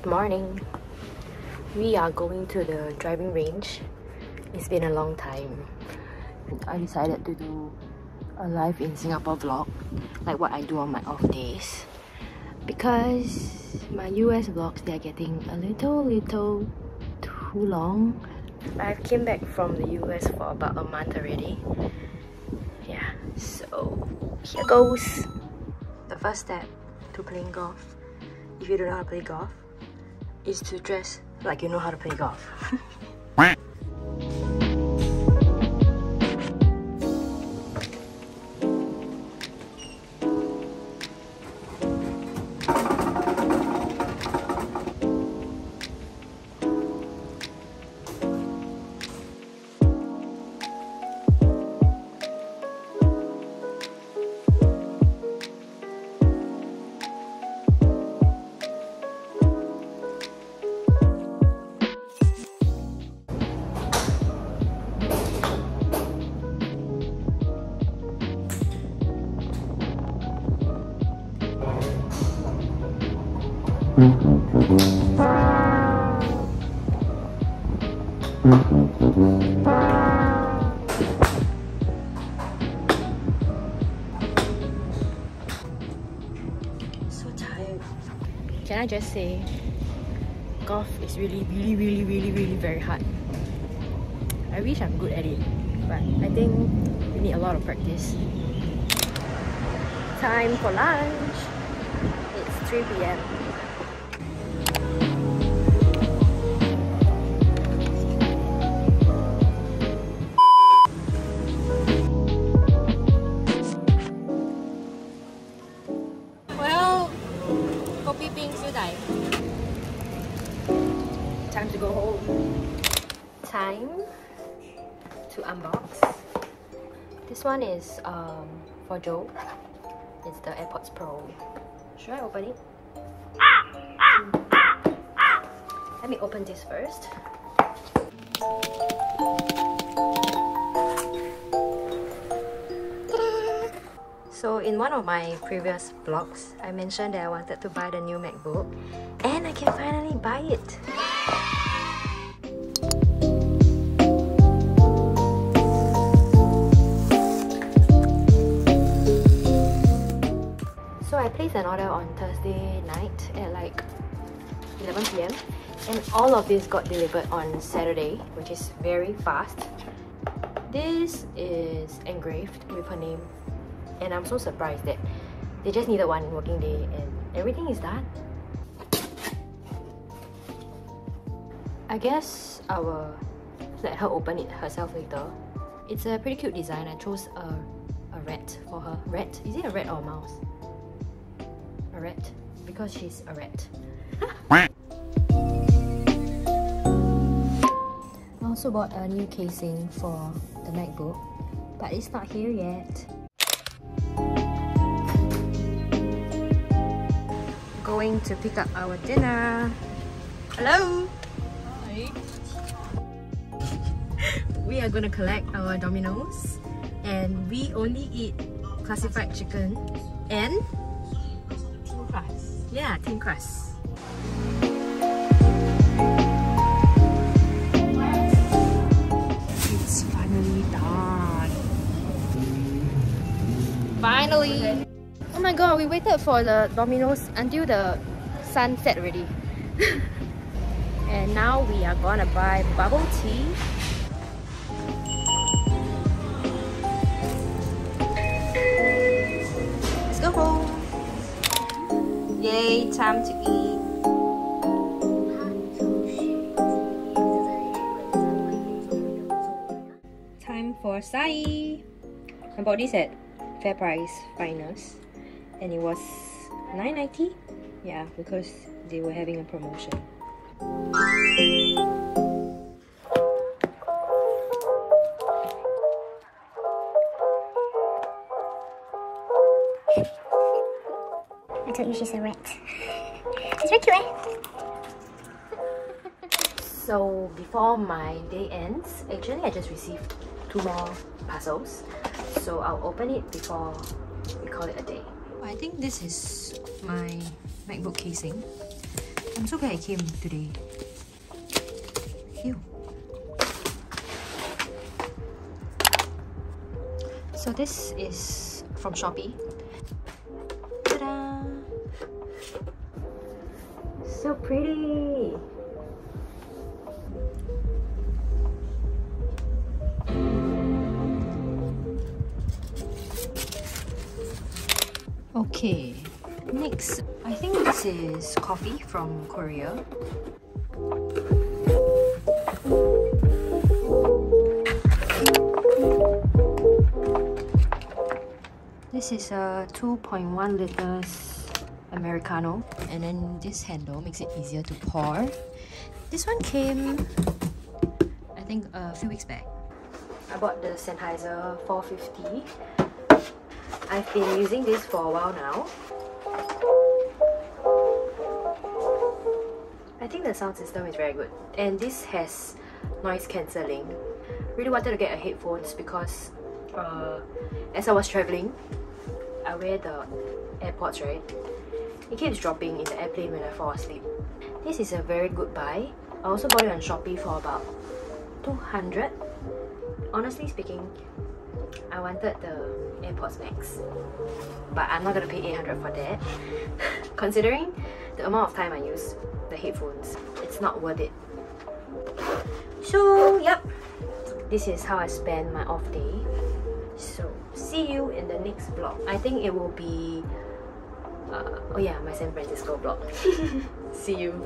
Good morning. We are going to the driving range. It's been a long time. I decided to do a live in Singapore vlog, like what I do on my off days, because my US vlogs, they're getting a little too long. I came back from the US for about a month already. Yeah, so here goes. The first step to playing golf, if you don't know how to play golf, is to dress like you know how to play golf. So tired. Can I just say, golf is really very hard. I wish I'm good at it, but I think we need a lot of practice. Time for lunch. It's 3 p.m. Time to go home. Time to unbox. This one is for Joe. It's the AirPods Pro. Should I open it? Let me open this first. So in one of my previous vlogs, I mentioned that I wanted to buy the new MacBook, and I can finally buy it. So I placed an order on Thursday night at like 11 p.m. and all of this got delivered on Saturday, which is very fast. This is engraved with her name, and I'm so surprised that they just needed one working day and everything is done. I guess I will let her open it herself later. It's a pretty cute design. I chose a rat for her. Rat? Is it a rat or a mouse? A rat, because she's a rat. I also bought a new casing for the MacBook, but it's not here yet. Going to pick up our dinner. Hello! Hi! We are gonna collect our Domino's, and we only eat classified chicken and thin crust. Yeah, thin crust. It's finally done. Finally! Oh my god, we waited for the Domino's until the sun set already. And now we are gonna buy bubble tea. Let's go home. Yay, time to eat. Time for acai. I bought this at FairPrice Finest, and it was $9.90. Yeah, because they were having a promotion. I told you she's a rat. She's very cute, eh? So before my day ends, actually I just received 2 more parcels. So I'll open it before we call it a day. I think this is my MacBook casing. I'm so glad it came today. Ew. So this is from Shopee. Ta-da! So pretty! Okay, next, I think this is coffee from Korea. This is a 2.1 liters Americano, and then this handle makes it easier to pour. This one came, I think, a few weeks back. I bought the Sennheiser 450. I've been using this for a while now. I think the sound system is very good, and this has noise cancelling. Really wanted to get a headphones because as I was traveling, I wear the AirPods, right? It keeps dropping in the airplane when I fall asleep. This is a very good buy. I also bought it on Shopee for about 200. Honestly speaking, I wanted the AirPods Max, but I'm not gonna pay 800 for that. Considering the amount of time I use the headphones, it's not worth it. So yep, this is how I spend my off day. So see you in the next vlog. I think it will be oh yeah, my San Francisco vlog. See you.